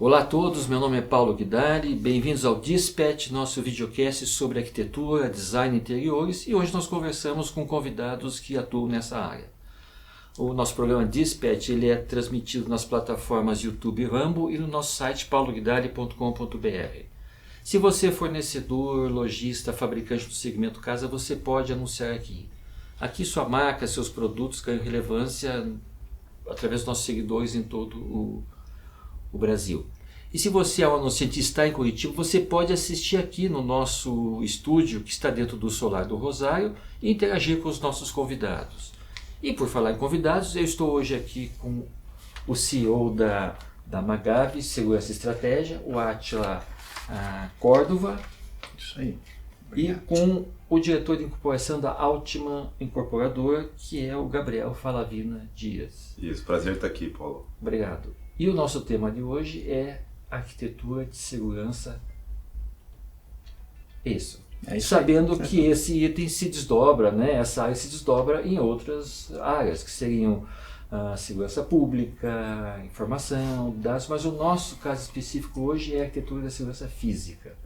Olá a todos, meu nome é Paulo Guidari, bem-vindos ao Dispatch, nosso videocast sobre arquitetura, design e interiores, e hoje nós conversamos com convidados que atuam nessa área. O nosso programa Dispatch ele é transmitido nas plataformas YouTube e Rumble e no nosso site pauloguidari.com.br. Se você é fornecedor, lojista, fabricante do segmento casa, você pode anunciar aqui. Aqui sua marca, seus produtos ganham relevância através dos nossos seguidores em todo o Brasil. E se você é um anunciante e está em Curitiba, você pode assistir aqui no nosso estúdio, que está dentro do Solar do Rosário, e interagir com os nossos convidados. E por falar em convidados, eu estou hoje aqui com o CEO da Magavi Segurança e Estratégia, o Átila Córdova. Isso aí. Obrigado. E com o diretor de incorporação da Altiman Incorporadora, que é o Gabriel Falavina Dias. Isso, prazer estar aqui, Paulo. Obrigado. E o nosso tema de hoje é arquitetura de segurança. Isso. Sabendo que esse item se desdobra, né? Essa área se desdobra em outras áreas, que seriam a segurança pública, informação, dados, mas o nosso caso específico hoje é a arquitetura da segurança física.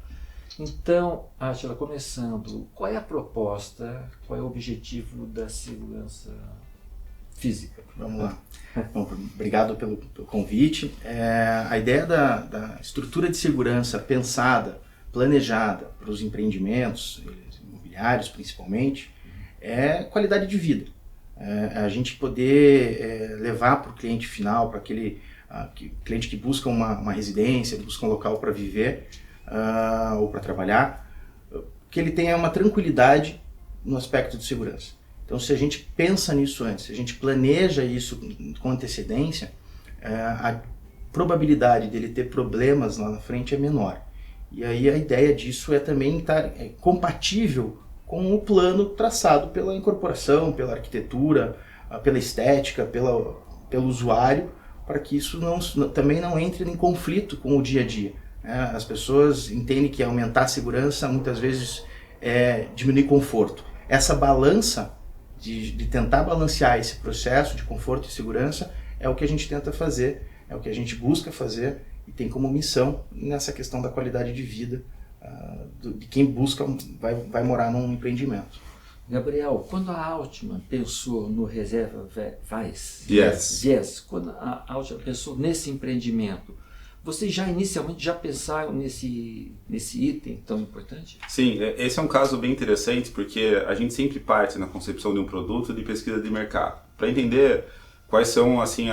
Então, Átila, começando, qual é a proposta, qual é o objetivo da segurança física? Vamos lá. Bom, obrigado pelo convite. A ideia da estrutura de segurança pensada, planejada para os empreendimentos, imobiliários principalmente, é qualidade de vida. A gente poder levar para o cliente final, para aquele cliente que busca uma residência, que busca um local para viver ou para trabalhar, que ele tenha uma tranquilidade no aspecto de segurança. Então, se a gente pensa nisso antes, se a gente planeja isso com antecedência, a probabilidade dele ter problemas lá na frente é menor. E aí a ideia disso é também estar compatível com o plano traçado pela incorporação, pela arquitetura, pela estética, pelo usuário, para que isso também não entre em conflito com o dia a dia. As pessoas entendem que aumentar a segurança muitas vezes é diminuir conforto. Essa balança de tentar balancear esse processo de conforto e segurança é o que a gente tenta fazer, é o que a gente busca fazer e tem como missão nessa questão da qualidade de vida de quem busca, vai morar num empreendimento. Gabriel, quando a Altiman pensou no Reserva Yes, quando a Altiman pensou nesse empreendimento, vocês já inicialmente pensaram nesse item tão importante? Sim, esse é um caso bem interessante porque a gente sempre parte na concepção de um produto de pesquisa de mercado para entender quais são assim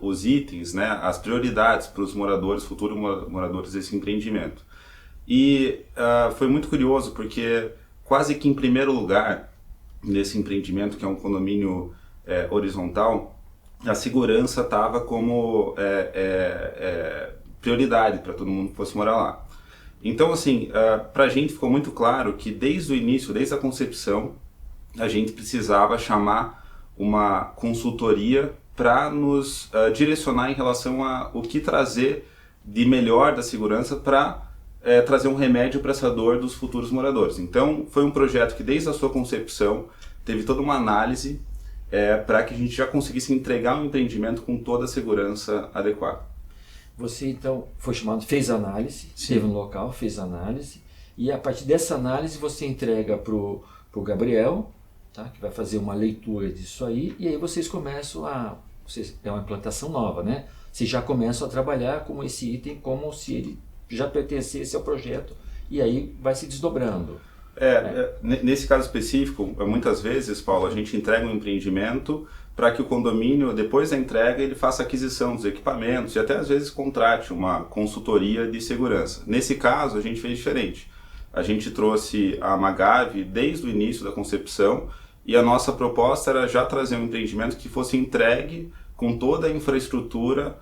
os itens, né, as prioridades para os moradores, futuros moradores desse empreendimento. E foi muito curioso porque quase que em primeiro lugar nesse empreendimento, que é um condomínio horizontal, a segurança estava como prioridade para todo mundo que fosse morar lá. Então, assim, para a gente ficou muito claro que desde o início, desde a concepção, a gente precisava chamar uma consultoria para nos direcionar em relação a o que trazer de melhor da segurança para trazer um remédio para essa dor dos futuros moradores. Então, foi um projeto que desde a sua concepção teve toda uma análise para que a gente já conseguisse entregar um empreendimento com toda a segurança adequada. Você então foi chamado, fez análise, Sim. esteve no local, fez análise, e a partir dessa análise você entrega para o Gabriel, tá, que vai fazer uma leitura disso aí, e aí vocês começam é uma implantação nova, né? Vocês já começam a trabalhar com esse item como se ele já pertencesse ao projeto, e aí vai se desdobrando. Nesse caso específico, muitas vezes, Paulo, a gente entrega um empreendimento para que o condomínio, depois da entrega, ele faça aquisição dos equipamentos e até às vezes contrate uma consultoria de segurança. Nesse caso, a gente fez diferente. A gente trouxe a Magavi desde o início da concepção e a nossa proposta era já trazer um empreendimento que fosse entregue com toda a infraestrutura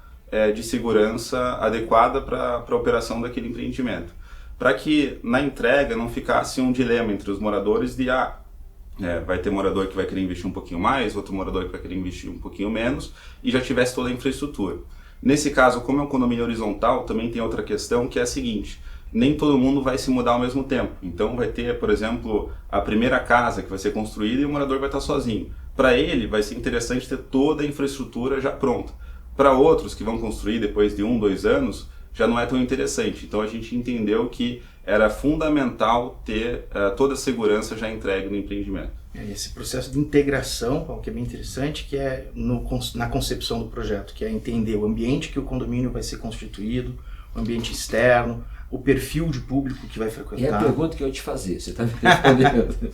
de segurança adequada para a operação daquele empreendimento. Para que na entrega não ficasse um dilema entre os moradores de vai ter morador que vai querer investir um pouquinho mais, outro morador que vai querer investir um pouquinho menos, e já tivesse toda a infraestrutura. Nesse caso, como é um condomínio horizontal, também tem outra questão que é a seguinte: nem todo mundo vai se mudar ao mesmo tempo. Então vai ter, por exemplo, a primeira casa que vai ser construída e o morador vai estar sozinho. Para ele vai ser interessante ter toda a infraestrutura já pronta. Para outros que vão construir depois de 1, 2 anos, já não é tão interessante. Então a gente entendeu que era fundamental ter toda a segurança já entregue no empreendimento. Esse processo de integração, Paulo, que é bem interessante, que é na concepção do projeto, que é entender o ambiente que o condomínio vai ser constituído, o ambiente externo, o perfil de público que vai frequentar. É a pergunta que eu ia te fazer, você está me respondendo.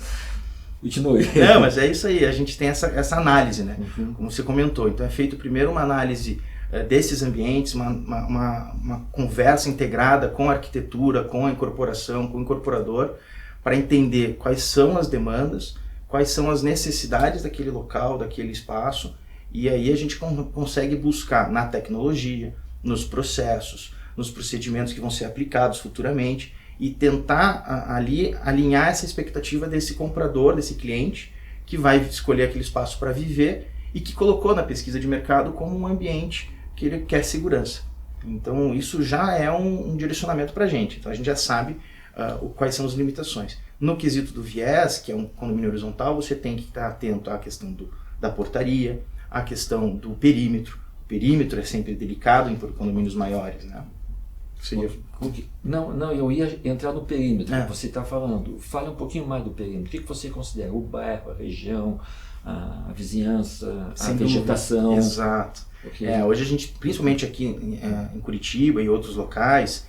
Continue. Não, mas é isso aí, a gente tem essa análise, né? Como você comentou. Então é feito primeiro uma análise desses ambientes, uma conversa integrada com a arquitetura, com a incorporação, com o incorporador, para entender quais são as demandas, quais são as necessidades daquele local, daquele espaço, e aí a gente consegue buscar na tecnologia, nos processos, nos procedimentos que vão ser aplicados futuramente, e tentar ali alinhar essa expectativa desse comprador, desse cliente, que vai escolher aquele espaço para viver e que colocou na pesquisa de mercado como um ambiente que ele quer segurança. Então isso já é um direcionamento para a gente, então a gente já sabe quais são as limitações. No quesito do viés, que é um condomínio horizontal, você tem que estar atento à questão da portaria, à questão do perímetro. O perímetro é sempre delicado em condomínios maiores, né? Não, eu ia entrar no perímetro que você está falando. Fale um pouquinho mais do perímetro. O que você considera? O bairro, a região, a vizinhança, a vegetação? Exato. Okay. Hoje a gente, principalmente aqui em Curitiba e outros locais,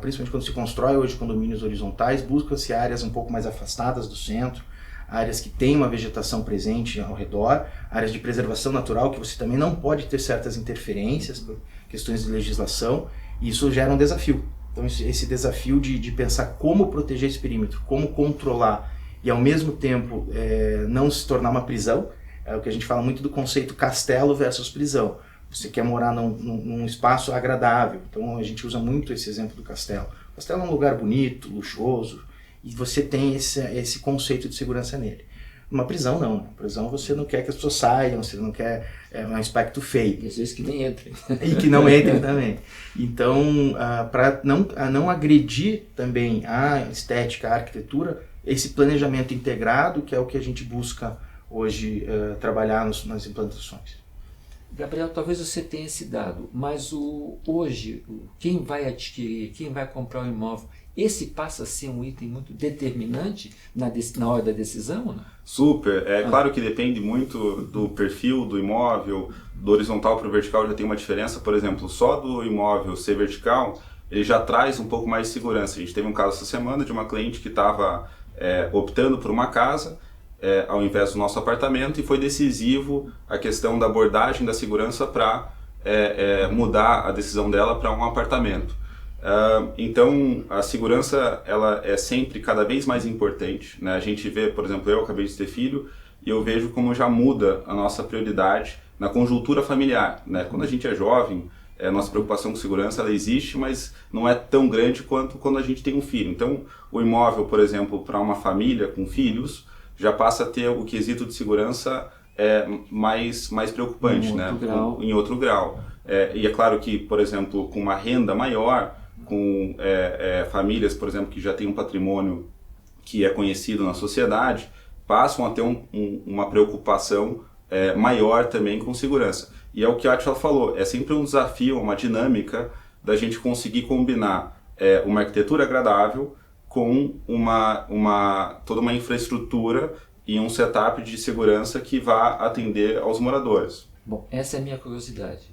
principalmente quando se constrói hoje condomínios horizontais, busca-se áreas um pouco mais afastadas do centro, áreas que têm uma vegetação presente ao redor, áreas de preservação natural que você também não pode ter certas interferências por questões de legislação, e isso gera um desafio. Então esse desafio de pensar como proteger esse perímetro, como controlar e ao mesmo tempo não se tornar uma prisão, é o que a gente fala muito do conceito castelo versus prisão. Você quer morar num espaço agradável, então a gente usa muito esse exemplo do castelo. O castelo é um lugar bonito, luxuoso, e você tem esse conceito de segurança nele. Uma prisão não, uma prisão você não quer que as pessoas saiam, você não quer um aspecto feio. E às vezes que nem entrem. E que não entrem também. Então, para não agredir também a estética, a arquitetura, esse planejamento integrado, que é o que a gente busca hoje trabalhar nas implantações. Gabriel, talvez você tenha esse dado, mas hoje, quem vai adquirir, quem vai comprar um imóvel, esse passa a ser um item muito determinante na hora da decisão? Né? Super. Claro que depende muito do perfil do imóvel, do horizontal para o vertical já tem uma diferença. Por exemplo, só do imóvel ser vertical, ele já traz um pouco mais de segurança. A gente teve um caso essa semana de uma cliente que estava optando por uma casa, ao invés do nosso apartamento, e foi decisivo a questão da abordagem da segurança para mudar a decisão dela para um apartamento. Então a segurança ela é sempre cada vez mais importante, né? A gente vê, por exemplo, eu acabei de ter filho e eu vejo como já muda a nossa prioridade na conjuntura familiar, né? Quando a gente é jovem, a nossa preocupação com segurança ela existe, mas não é tão grande quanto quando a gente tem um filho. Então o imóvel, por exemplo, para uma família com filhos já passa a ter o quesito de segurança mais preocupante, né? Em outro grau. E é claro que, por exemplo, com uma renda maior, com famílias, por exemplo, que já têm um patrimônio que é conhecido na sociedade, passam a ter uma preocupação maior também com segurança. E é o que a Átila falou, é sempre um desafio, uma dinâmica da gente conseguir combinar uma arquitetura agradável com toda uma infraestrutura e um setup de segurança que vá atender aos moradores. Bom, essa é a minha curiosidade,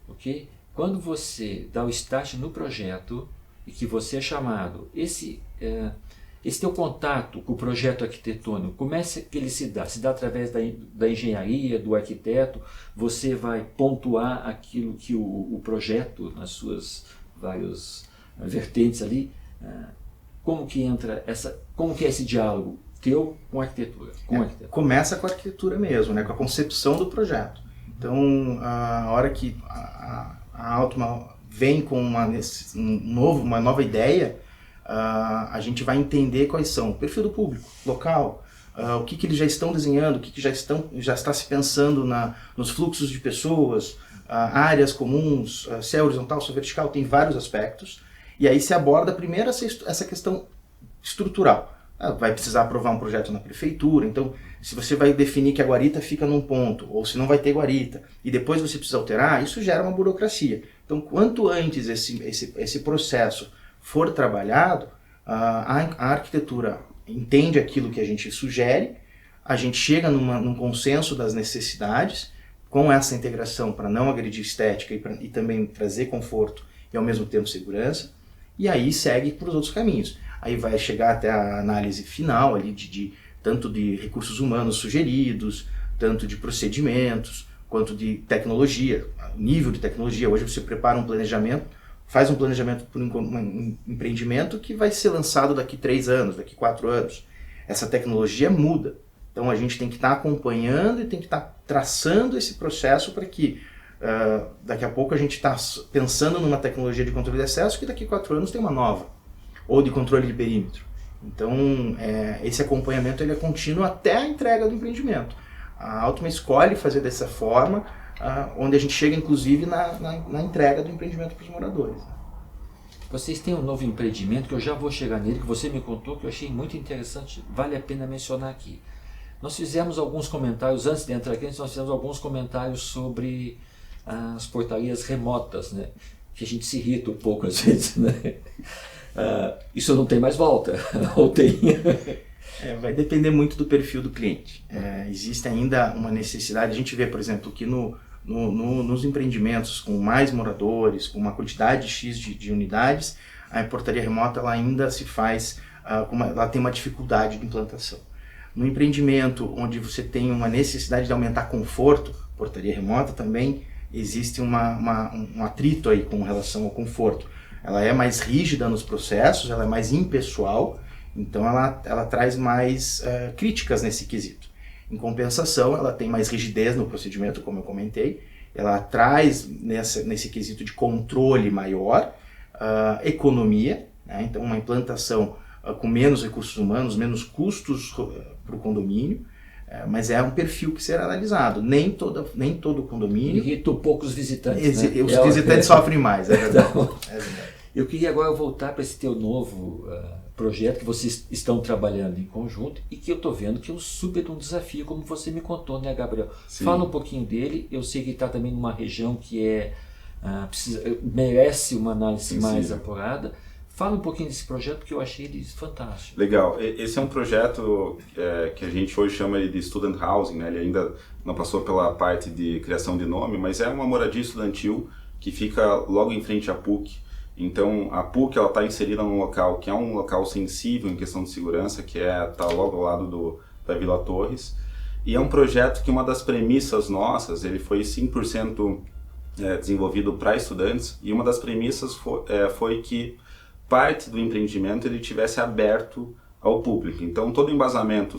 ok? Quando você dá o start no projeto e que você é chamado, esse teu contato com o projeto arquitetônico, como é que ele se dá? Se dá através da engenharia, do arquiteto, você vai pontuar aquilo que o projeto, nas suas várias vertentes ali, como que é esse diálogo teu com a arquitetura? Começa com a arquitetura mesmo, né? Com a concepção do projeto. Então, a hora que a Altman vem com uma nova ideia, a gente vai entender quais são o perfil do público, local, o que eles já estão desenhando, o que já está se pensando nos fluxos de pessoas, áreas comuns, se é horizontal, se é vertical, tem vários aspectos. E aí se aborda primeiro essa questão estrutural. vai precisar aprovar um projeto na prefeitura. Então, se você vai definir que a guarita fica num ponto, ou se não vai ter guarita, e depois você precisa alterar, isso gera uma burocracia. Então, quanto antes esse processo for trabalhado, a arquitetura entende aquilo que a gente sugere, a gente chega num consenso das necessidades, com essa integração para não agredir estética e também trazer conforto e ao mesmo tempo segurança, e aí segue para os outros caminhos. Aí vai chegar até a análise final ali tanto de recursos humanos sugeridos, tanto de procedimentos, quanto de tecnologia, nível de tecnologia. Hoje você prepara um planejamento, faz um planejamento por um empreendimento que vai ser lançado daqui 3 anos, daqui 4 anos. Essa tecnologia muda. Então a gente tem que estar acompanhando e tem que estar traçando esse processo para que daqui a pouco a gente está pensando numa tecnologia de controle de acesso que daqui a 4 anos tem uma nova, ou de controle de perímetro. Então esse acompanhamento ele é contínuo até a entrega do empreendimento. A Altman escolhe fazer dessa forma, onde a gente chega inclusive na entrega do empreendimento para os moradores. Vocês têm um novo empreendimento que eu já vou chegar nele, que você me contou, que eu achei muito interessante, vale a pena mencionar aqui. Nós fizemos alguns comentários, antes de entrar aqui, nós fizemos alguns comentários sobre as portarias remotas, né? Que a gente se irrita um pouco às vezes, né? Isso não tem mais volta, ou tem? Vai depender muito do perfil do cliente. Existe ainda uma necessidade, a gente vê, por exemplo, que nos empreendimentos com mais moradores, com uma quantidade X de unidades, a portaria remota ela ainda se faz, ela tem uma dificuldade de implantação. No empreendimento onde você tem uma necessidade de aumentar conforto, portaria remota também existe um atrito aí com relação ao conforto. Ela é mais rígida nos processos, ela é mais impessoal, então ela traz mais críticas nesse quesito. Em compensação, ela tem mais rigidez no procedimento, como eu comentei, ela traz nesse quesito de controle maior, economia, né? Então uma implantação com menos recursos humanos, menos custos para o condomínio, mas é um perfil que será analisado. Nem todo condomínio... Irrita um pouco os visitantes, né? Os visitantes sofrem mais, é verdade. Então, eu queria agora voltar para esse teu novo projeto que vocês estão trabalhando em conjunto e que eu estou vendo que é um super desafio, como você me contou, né, Gabriel? Sim. Fala um pouquinho dele. Eu sei que está também numa região que merece uma análise mais apurada. Fala um pouquinho desse projeto, porque eu achei ele fantástico. Legal. Esse é um projeto que a gente hoje chama de Student Housing, né? Ele ainda não passou pela parte de criação de nome, mas é uma moradia estudantil que fica logo em frente à PUC. Então, a PUC está inserida num local que é um local sensível em questão de segurança, que está logo ao lado da Vila Torres. E é um projeto que uma das premissas nossas, ele foi 100% desenvolvido para estudantes, e uma das premissas foi que parte do empreendimento ele tivesse aberto ao público. Então, todo o embasamento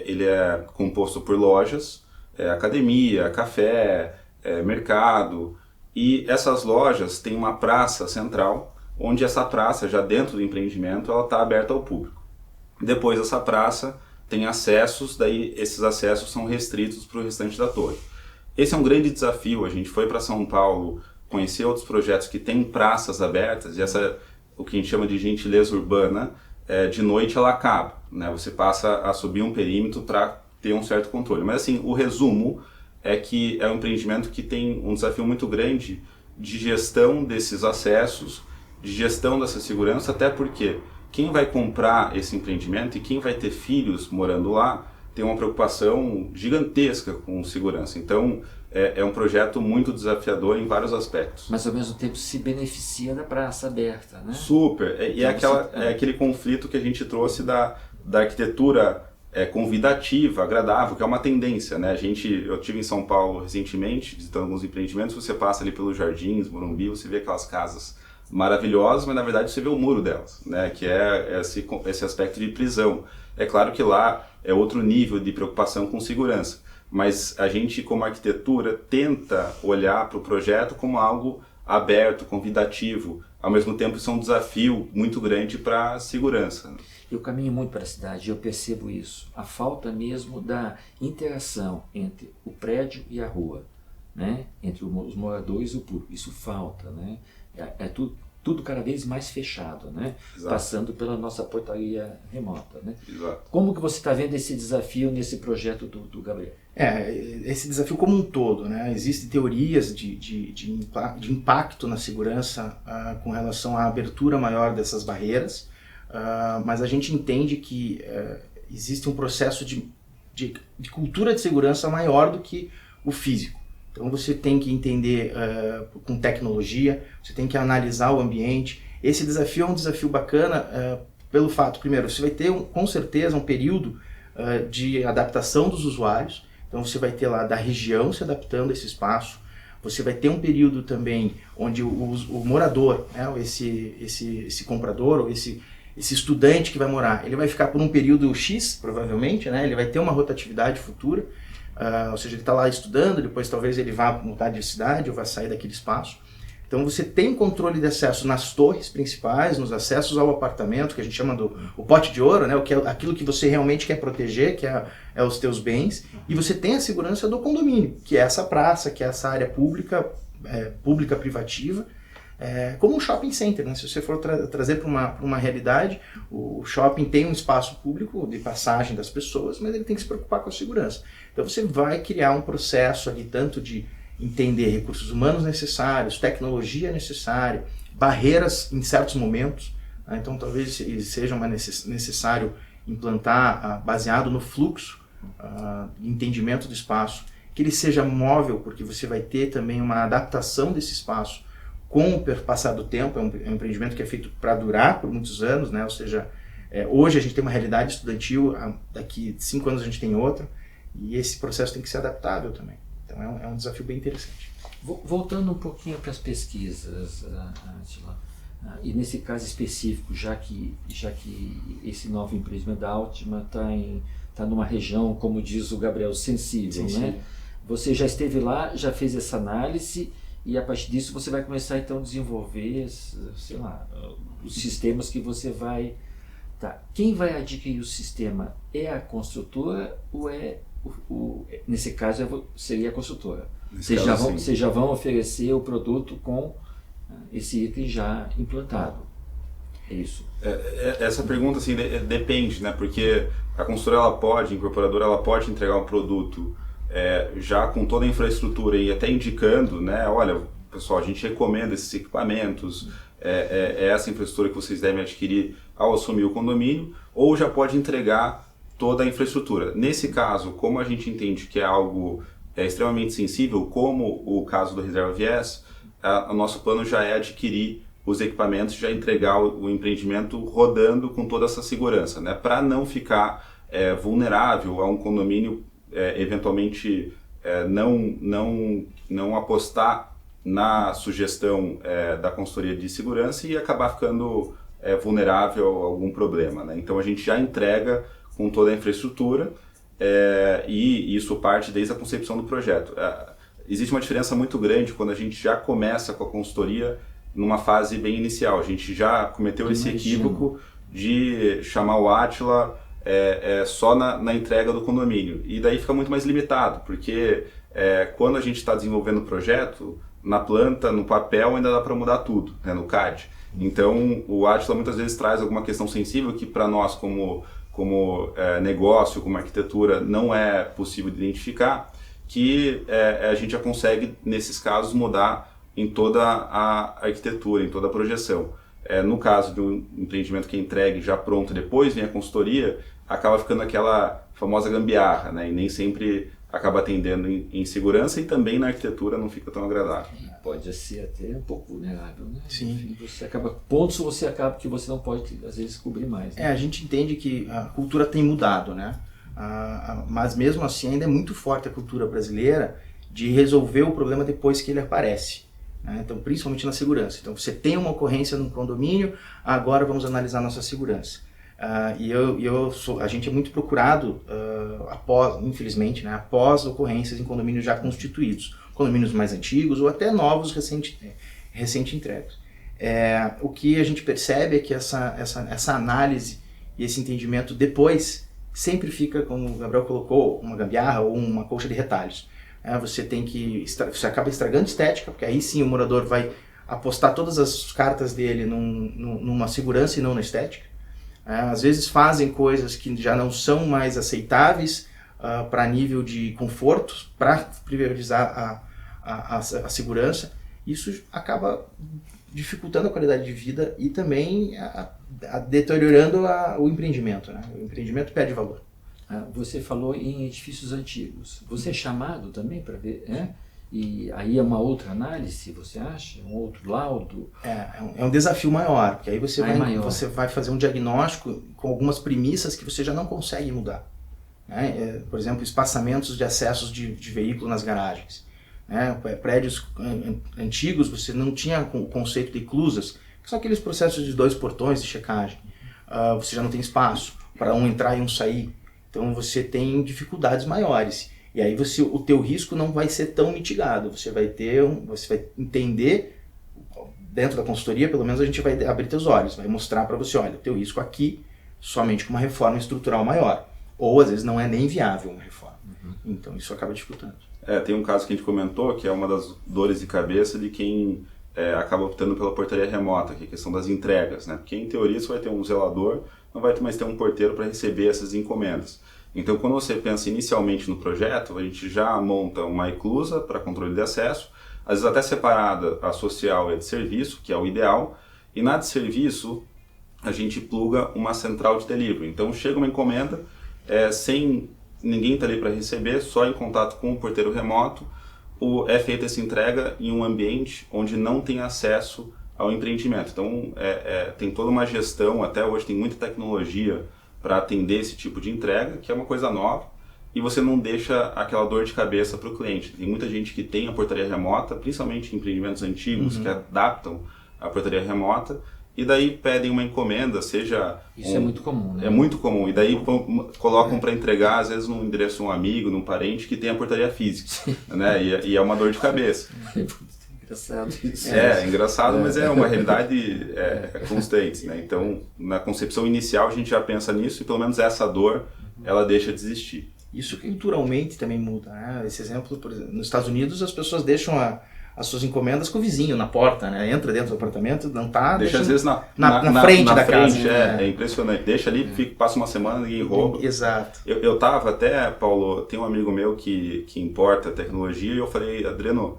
ele é composto por lojas, academia, café, mercado, e essas lojas têm uma praça central, onde essa praça, já dentro do empreendimento, ela está aberta ao público. Depois essa praça tem acessos, daí esses acessos são restritos para o restante da torre. Esse é um grande desafio. A gente foi para São Paulo conhecer outros projetos que têm praças abertas, e essa, o que a gente chama de gentileza urbana, de noite ela acaba, né? Você passa a subir um perímetro para ter um certo controle. Mas assim, o resumo é que é um empreendimento que tem um desafio muito grande de gestão desses acessos, de gestão dessa segurança, até porque quem vai comprar esse empreendimento e quem vai ter filhos morando lá tem uma preocupação gigantesca com segurança. Então, é um projeto muito desafiador em vários aspectos. Mas ao mesmo tempo se beneficia da praça aberta, né? Super. É aquele conflito que a gente trouxe da arquitetura convidativa, agradável, que é uma tendência, né? Eu estive em São Paulo recentemente, visitando alguns empreendimentos, você passa ali pelos Jardins, Morumbi, você vê aquelas casas maravilhosas, mas na verdade você vê o muro delas, né? Que é esse aspecto de prisão. É claro que lá é outro nível de preocupação com segurança, mas a gente, como arquitetura, tenta olhar para o projeto como algo aberto, convidativo. Ao mesmo tempo, isso é um desafio muito grande para a segurança. Eu caminho muito para a cidade e eu percebo isso. A falta mesmo da interação entre o prédio e a rua, né? Entre os moradores e o público. Isso falta, né? Tudo tudo cada vez mais fechado, né? Exato. Passando pela nossa portaria remota, né? Exato. Como que você está vendo esse desafio nesse projeto do Gabriel? Esse desafio como um todo, né? Existem teorias de impacto na segurança com relação à abertura maior dessas barreiras, mas a gente entende que existe um processo de cultura de segurança maior do que o físico. Então você tem que entender com tecnologia, você tem que analisar o ambiente. Esse desafio é um desafio bacana pelo fato, primeiro, você vai ter com certeza um período de adaptação dos usuários. Então você vai ter lá da região se adaptando a esse espaço. Você vai ter um período também onde o morador, né, esse comprador ou esse estudante que vai morar, ele vai ficar por um período X, provavelmente, né? Ele vai ter uma rotatividade futura, ou seja, ele está lá estudando, depois talvez ele vá mudar de cidade ou vá sair daquele espaço. Então você tem controle de acesso nas torres principais, nos acessos ao apartamento, que a gente chama o pote de ouro, né? Aquilo que você realmente quer proteger, que é os teus bens, e você tem a segurança do condomínio, que é essa praça, que é essa área pública privativa, como um shopping center, né? Se você for trazer para uma realidade, o shopping tem um espaço público de passagem das pessoas, mas ele tem que se preocupar com a segurança. Então você vai criar um processo ali tanto de entender recursos humanos necessários, tecnologia necessária, barreiras em certos momentos, né? Então talvez seja necessário implantar, baseado no fluxo, entendimento do espaço, que ele seja móvel, porque você vai ter também uma adaptação desse espaço com o passar do tempo. É um empreendimento que é feito para durar por muitos anos, né? Ou seja, hoje a gente tem uma realidade estudantil, daqui 5 anos a gente tem outra, e esse processo tem que ser adaptável também. Então é um desafio bem interessante. Voltando um pouquinho para as pesquisas, Átila, e nesse caso específico, já que esse novo empreendimento da Altima está numa região, como diz o Gabriel, sensível, né? Você já esteve lá, já fez essa análise, e a partir disso você vai começar então a desenvolver, sei lá, os sistemas que você vai... Tá. Quem vai adquirir o sistema é a construtora ou nesse caso seria a construtora? Vocês já vão oferecer o produto com esse item já implantado. É isso. Essa pergunta assim, depende, né? Porque a construtora, a incorporadora, ela pode entregar um produto já com toda a infraestrutura e até indicando, né? Olha, pessoal, a gente recomenda esses equipamentos, essa infraestrutura que vocês devem adquirir ao assumir o condomínio, ou já pode entregar toda a infraestrutura. Nesse caso, como a gente entende que é algo extremamente sensível, como o caso do Reserva Viés, o nosso plano já é adquirir os equipamentos, já entregar o empreendimento rodando com toda essa segurança, né? Para não ficar vulnerável a um condomínio eventualmente não apostar na sugestão da consultoria de segurança e acabar ficando vulnerável a algum problema, né? Então a gente já entrega com toda a infraestrutura e isso parte desde a concepção do projeto. Existe uma diferença muito grande quando a gente já começa com a consultoria numa fase bem inicial. A gente já cometeu esse equívoco de chamar o Átila só na entrega do condomínio. E daí fica muito mais limitado, porque quando a gente está desenvolvendo o projeto, na planta, no papel, ainda dá para mudar tudo, né, no CAD. Então, o Átila muitas vezes traz alguma questão sensível que para nós, como negócio, como arquitetura, não é possível de identificar, que a gente já consegue, nesses casos, mudar em toda a arquitetura, em toda a projeção. No caso de um empreendimento que é entregue já pronto, depois vem a consultoria, acaba ficando aquela famosa gambiarra, né? E nem sempre acaba atendendo em segurança, e também na arquitetura não fica tão agradável. Pode ser até um pouco vulnerável, né? Sim. Enfim, você acaba que você não pode, às vezes, cobrir mais. Né? A gente entende que a cultura tem mudado, né? Mas mesmo assim ainda é muito forte a cultura brasileira de resolver o problema depois que ele aparece. Né? Então, principalmente na segurança. Então, você tem uma ocorrência no condomínio, agora vamos analisar nossa segurança. A gente é muito procurado infelizmente, né, após ocorrências em condomínios já constituídos, condomínios mais antigos ou até novos recente entregues. O que a gente percebe é que essa análise e esse entendimento depois sempre fica, como o Gabriel colocou, uma gambiarra ou uma colcha de retalhos. Você acaba estragando estética, porque aí sim o morador vai apostar todas as cartas dele numa segurança e não na estética. Às vezes fazem coisas que já não são mais aceitáveis para nível de conforto, para priorizar a segurança. Isso acaba dificultando a qualidade de vida e também deteriorando o empreendimento. Né? O empreendimento perde valor. Você falou em edifícios antigos. Você é chamado também para ver, E aí é uma outra análise, você acha? Um outro laudo? É um desafio maior, porque aí você vai fazer um diagnóstico com algumas premissas que você já não consegue mudar. Né? Por exemplo, espaçamentos de acessos de veículo nas garagens. Né? Prédios antigos, você não tinha o conceito de eclusas, que são aqueles processos de 2 portões de checagem. Você já não tem espaço para um entrar e um sair. Então você tem dificuldades maiores. E aí o teu risco não vai ser tão mitigado. Você vai entender, dentro da consultoria, pelo menos a gente vai abrir teus olhos, vai mostrar para você, olha, o teu risco aqui, somente com uma reforma estrutural maior. Ou às vezes não é nem viável uma reforma. Então isso acaba dificultando. Tem um caso que a gente comentou, que é uma das dores de cabeça de quem acaba optando pela portaria remota, que é a questão das entregas. Né? Porque em teoria você vai ter um zelador, não vai mais ter um porteiro para receber essas encomendas. Então, quando você pensa inicialmente no projeto, a gente já monta uma eclusa para controle de acesso, às vezes até separada a social e a de serviço, que é o ideal, e na de serviço a gente pluga uma central de delivery. Então, chega uma encomenda, sem ninguém estar ali para receber, só em contato com o porteiro remoto, é feita essa entrega em um ambiente onde não tem acesso ao empreendimento. Então, tem toda uma gestão, até hoje tem muita tecnologia para atender esse tipo de entrega, que é uma coisa nova, e você não deixa aquela dor de cabeça para o cliente. Tem muita gente que tem a portaria remota, principalmente em empreendimentos antigos, que adaptam a portaria remota, e daí pedem uma encomenda, seja... Isso é muito comum, né? É muito comum, e daí colocam para entregar, às vezes, num endereço de um amigo, num parente que tem a portaria física, né? E é uma dor de cabeça. Engraçado isso. Engraçado, mas é uma realidade constante, né? Então, na concepção inicial, a gente já pensa nisso e pelo menos essa dor, ela deixa de existir. Isso culturalmente também muda, né? Esse exemplo, por exemplo, nos Estados Unidos as pessoas deixam as suas encomendas com o vizinho na porta, né? Entra dentro do apartamento, não tá... Deixa às vezes na frente da casa. É impressionante. Deixa ali, passa uma semana e rouba. Exato. Eu tava até, Paulo, tem um amigo meu que importa tecnologia e eu falei, Adriano,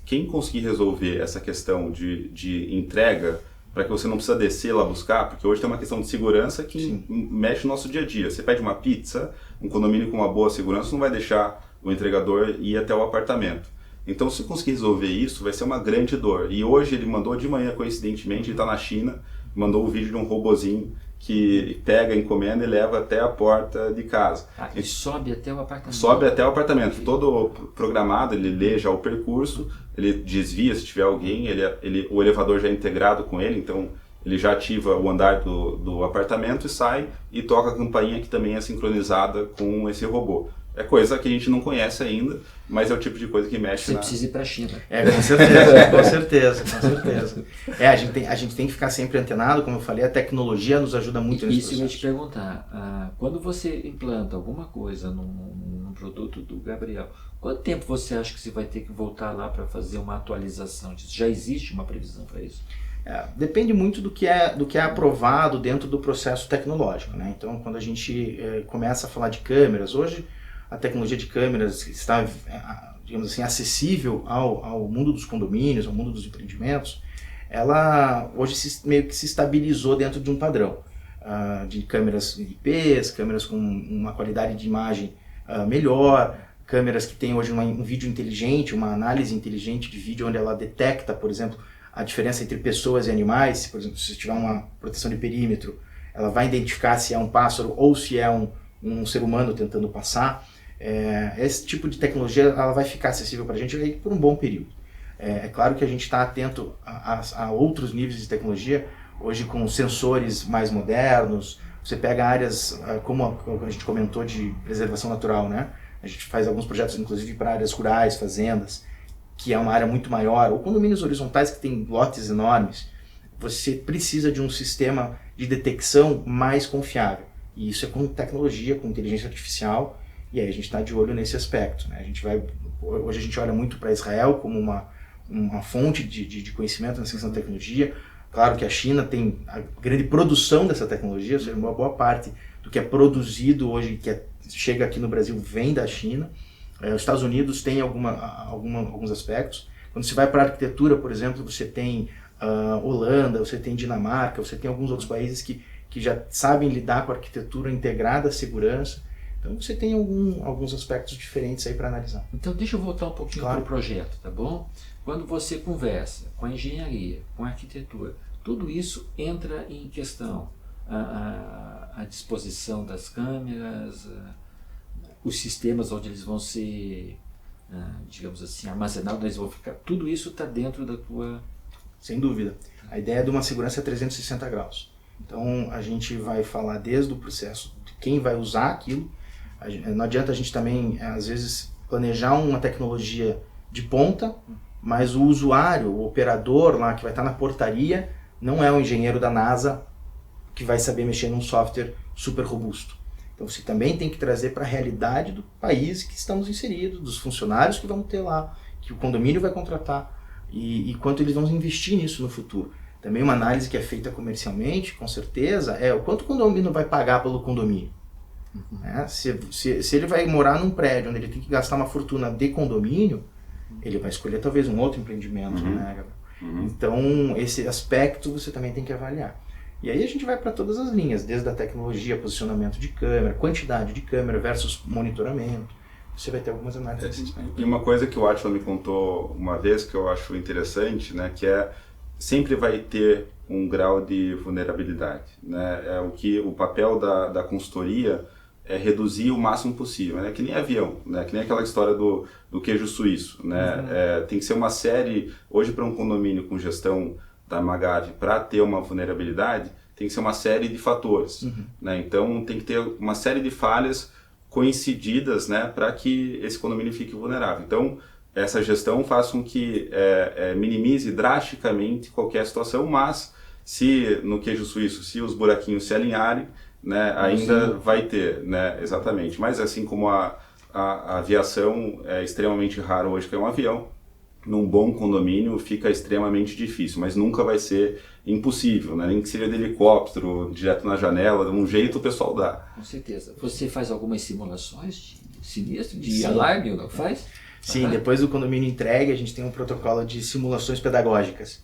quem conseguir resolver essa questão de entrega para que você não precisa descer lá buscar, porque hoje tem uma questão de segurança que mexe no nosso dia a dia. Você pede uma pizza, um condomínio com uma boa segurança não vai deixar o entregador ir até o apartamento. Então, se conseguir resolver isso, vai ser uma grande dor. E hoje ele mandou de manhã, coincidentemente, ele está na China, mandou um vídeo de um robozinho que pega a encomenda e leva até a porta de casa. E sobe até o apartamento. Sobe até o apartamento, todo programado, ele lê já o percurso, ele desvia se tiver alguém, o elevador já é integrado com ele, então ele já ativa o andar do apartamento e sai e toca a campainha que também é sincronizada com esse robô. É coisa que a gente não conhece ainda, mas é o tipo de coisa que mexe. Você precisa ir para a China. Com certeza, com certeza. A gente tem que ficar sempre antenado, como eu falei, a tecnologia nos ajuda muito nesse processo. Isso eu ia te perguntar, quando você implanta alguma coisa num produto do Gabriel, quanto tempo você acha que você vai ter que voltar lá para fazer uma atualização disso? Já existe uma previsão para isso? Depende muito do que é aprovado dentro do processo tecnológico, né? Então, quando a gente começa a falar de câmeras, hoje a tecnologia de câmeras está, digamos assim, acessível ao mundo dos condomínios, ao mundo dos empreendimentos, ela hoje meio que se estabilizou dentro de um padrão de câmeras IPs, câmeras com uma qualidade de imagem melhor, câmeras que têm hoje um vídeo inteligente, uma análise inteligente de vídeo onde ela detecta, por exemplo, a diferença entre pessoas e animais. Por exemplo, se tiver uma proteção de perímetro, ela vai identificar se é um pássaro ou se é um ser humano tentando passar. Esse tipo de tecnologia ela vai ficar acessível para a gente aí por um bom período. É claro que a gente está atento a outros níveis de tecnologia, hoje com sensores mais modernos. Você pega áreas, como a gente comentou, de preservação natural, né? A gente faz alguns projetos, inclusive, para áreas rurais, fazendas, que é uma área muito maior, ou condomínios horizontais que tem lotes enormes. Você precisa de um sistema de detecção mais confiável. E isso é com tecnologia, com inteligência artificial, e aí a gente está de olho nesse aspecto, né? Hoje a gente olha muito para Israel como uma fonte de conhecimento na ciência e tecnologia. Claro que a China tem a grande produção dessa tecnologia, ou seja, uma boa parte do que é produzido hoje, chega aqui no Brasil, vem da China. Os Estados Unidos tem alguns aspectos. Quando você vai para a arquitetura, por exemplo, você tem Holanda, você tem Dinamarca, você tem alguns outros países que já sabem lidar com a arquitetura integrada à segurança. Então você tem alguns aspectos diferentes aí para analisar. Então deixa eu voltar um pouquinho para o projeto, tá bom? Quando você conversa com a engenharia, com a arquitetura, tudo isso entra em questão. A disposição das câmeras, os sistemas onde eles vão ser, digamos assim, armazenados, eles vão ficar, tudo isso está dentro da tua... Sem dúvida. A ideia é de uma segurança 360 graus. Então a gente vai falar desde o processo de quem vai usar aquilo. Não adianta a gente também, às vezes, planejar uma tecnologia de ponta, mas o usuário, o operador lá que vai estar na portaria, não é o engenheiro da NASA que vai saber mexer num software super robusto. Então você também tem que trazer para a realidade do país que estamos inseridos, dos funcionários que vamos ter lá, que o condomínio vai contratar e quanto eles vão investir nisso no futuro. Também uma análise que é feita comercialmente, com certeza, é o quanto o condomínio vai pagar pelo condomínio. Se ele vai morar num prédio onde ele tem que gastar uma fortuna de condomínio, ele vai escolher talvez um outro empreendimento, né, Gabriel? Então esse aspecto você também tem que avaliar. E aí a gente vai para todas as linhas, desde a tecnologia, posicionamento de câmera, quantidade de câmera versus monitoramento. Você vai ter algumas análises. E uma coisa que o Átila me contou uma vez que eu acho interessante, né, que sempre vai ter um grau de vulnerabilidade, né? O papel da consultoria é reduzir o máximo possível, né? Que nem avião, né? Que nem aquela história do queijo suíço, né? Tem que ser uma série, hoje para um condomínio com gestão da Magave, para ter uma vulnerabilidade, tem que ser uma série de fatores, né? Então tem que ter uma série de falhas coincididas, né? Para que esse condomínio fique vulnerável. Então essa gestão faz com que minimize drasticamente qualquer situação, mas se no queijo suíço, se os buraquinhos se alinharem, né, ainda vai ter, né, exatamente. Mas assim como a aviação é extremamente raro hoje cair um avião, num bom condomínio fica extremamente difícil, mas nunca vai ser impossível, né? Nem que seja de helicóptero, direto na janela, de um jeito o pessoal dá. Com certeza. Você faz algumas simulações de sinistro, de alarme, não faz? Sim, depois do condomínio entregue, a gente tem um protocolo de simulações pedagógicas,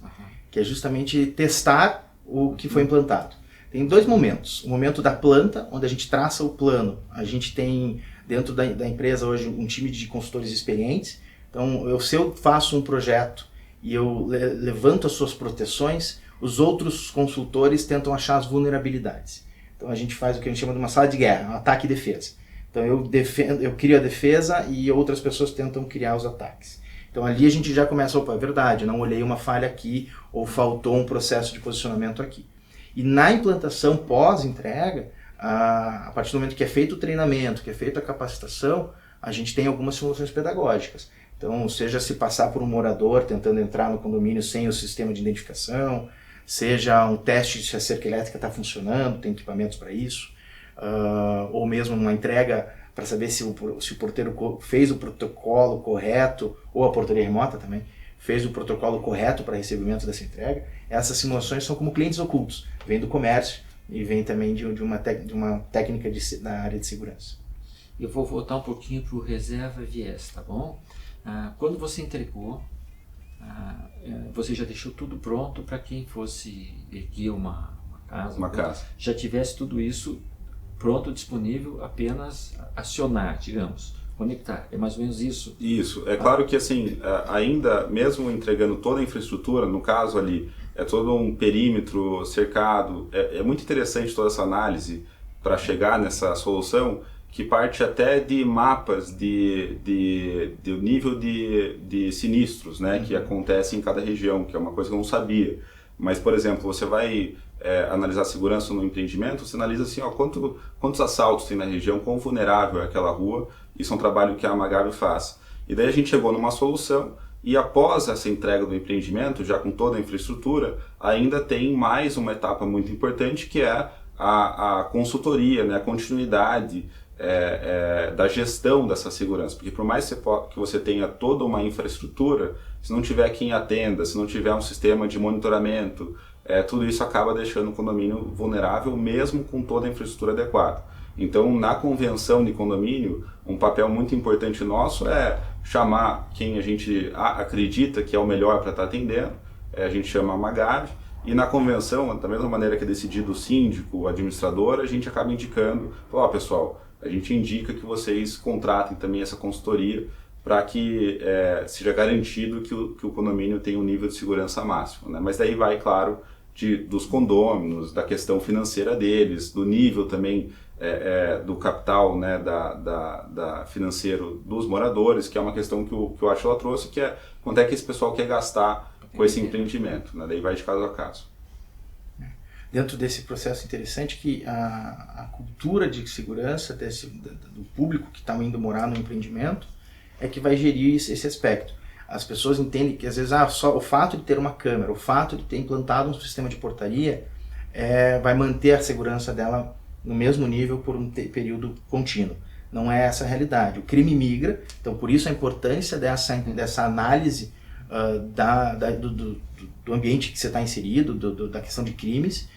que é justamente testar o que foi implantado. Tem dois momentos. O momento da planta, onde a gente traça o plano. A gente tem dentro da empresa hoje um time de consultores experientes. Então, se eu faço um projeto e eu levanto as suas proteções, os outros consultores tentam achar as vulnerabilidades. Então, a gente faz o que a gente chama de uma sala de guerra, um ataque e defesa. Então, eu crio a defesa e outras pessoas tentam criar os ataques. Então, ali a gente já começa, opa, é verdade, não olhei uma falha aqui ou faltou um processo de posicionamento aqui. E na implantação pós-entrega, a partir do momento que é feito o treinamento, que é feita a capacitação, a gente tem algumas simulações pedagógicas. Então, seja se passar por um morador tentando entrar no condomínio sem o sistema de identificação, seja um teste de se a cerca elétrica está funcionando, tem equipamentos para isso, ou mesmo uma entrega para saber se o porteiro fez o protocolo correto, ou a portaria remota também, fez o protocolo correto para recebimento dessa entrega. Essas simulações são como clientes ocultos, vêm do comércio e vêm também de uma técnica da área de segurança. Eu vou voltar um pouquinho para o reserva viés, tá bom? Quando você entregou, você já deixou tudo pronto para quem fosse erguer uma casa. Já tivesse tudo isso pronto, disponível, apenas acionar, digamos, conectar. É mais ou menos isso? Isso. É claro que assim, ainda mesmo entregando toda a infraestrutura, no caso ali, é todo um perímetro cercado, é muito interessante toda essa análise para chegar nessa solução, que parte até de mapas de nível de sinistros, né, que acontecem em cada região, que é uma coisa que eu não sabia. Mas, por exemplo, você vai analisar a segurança no empreendimento, você analisa assim, quantos assaltos tem na região, quão vulnerável é aquela rua. Isso é um trabalho que a Magave faz. E daí a gente chegou numa solução, e após essa entrega do empreendimento, já com toda a infraestrutura, ainda tem mais uma etapa muito importante, que é a consultoria, né, a continuidade da gestão dessa segurança, porque por mais que você tenha toda uma infraestrutura, se não tiver quem atenda, se não tiver um sistema de monitoramento, tudo isso acaba deixando o condomínio vulnerável mesmo com toda a infraestrutura adequada. Então, na convenção de condomínio, um papel muito importante nosso é chamar quem a gente acredita que é o melhor para estar atendendo, a gente chama a Magav, e na convenção, da mesma maneira que é decidido o síndico, o administrador, a gente acaba indicando, pessoal, a gente indica que vocês contratem também essa consultoria para que seja garantido que o condomínio tenha um nível de segurança máximo, né? Mas daí vai, claro, dos condôminos, da questão financeira deles, do nível também do capital, né, da financeiro dos moradores, que é uma questão que o Átila trouxe, que é quanto é que esse pessoal quer gastar com esse empreendimento, né? Daí vai de caso a caso. Dentro desse processo interessante que a cultura de segurança do público que está indo morar no empreendimento é que vai gerir esse aspecto. As pessoas entendem que às vezes só o fato de ter uma câmera, o fato de ter implantado um sistema de portaria vai manter a segurança dela no mesmo nível por um período contínuo. Não é essa a realidade. O crime migra, então por isso a importância dessa análise do ambiente que você está inserido, da questão de crimes.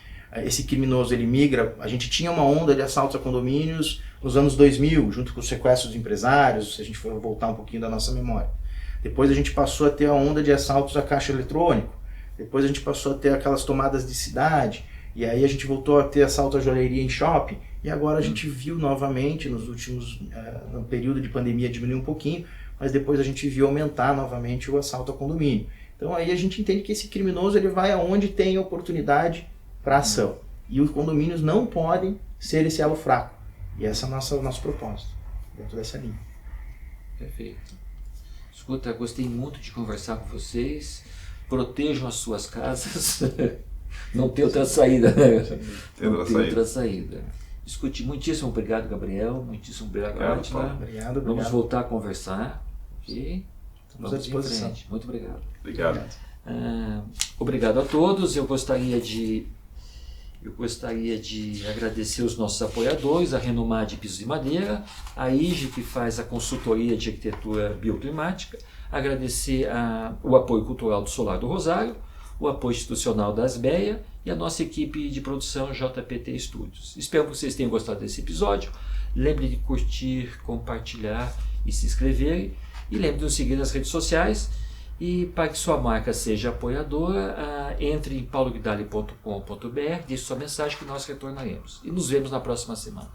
Esse criminoso ele migra. A gente tinha uma onda de assaltos a condomínios nos anos 2000, junto com os sequestros de empresários, se a gente for voltar um pouquinho da nossa memória. Depois a gente passou a ter a onda de assaltos a caixa eletrônico. Depois a gente passou a ter aquelas tomadas de cidade. E aí a gente voltou a ter assalto à joalheria em shopping. E agora a gente viu novamente, no período de pandemia diminuiu um pouquinho, mas depois a gente viu aumentar novamente o assalto a condomínio. Então aí a gente entende que esse criminoso ele vai aonde tem oportunidade para ação. E os condomínios não podem ser esse elo fraco. E esse é o nosso propósito, dentro dessa linha. Perfeito. Escuta, gostei muito de conversar com vocês. Protejam as suas casas. Não tem outra saída, né? Não tem outra saída. Escute, muitíssimo obrigado, Gabriel. Muitíssimo obrigado, Átila. Obrigado. Vamos voltar a conversar. Ok? Estamos à disposição. Muito obrigado. Obrigado. Obrigado a todos. Eu gostaria de agradecer os nossos apoiadores, a Renomar de Pisos e Madeira, a IGE, que faz a consultoria de arquitetura bioclimática, agradecer o apoio cultural do Solar do Rosário, o apoio institucional da Asbeia e a nossa equipe de produção JPT Studios. Espero que vocês tenham gostado desse episódio. Lembre de curtir, compartilhar e se inscrever. E lembre de nos seguir nas redes sociais. E para que sua marca seja apoiadora, entre em pauloguidali.com.br, deixe sua mensagem que nós retornaremos. E nos vemos na próxima semana.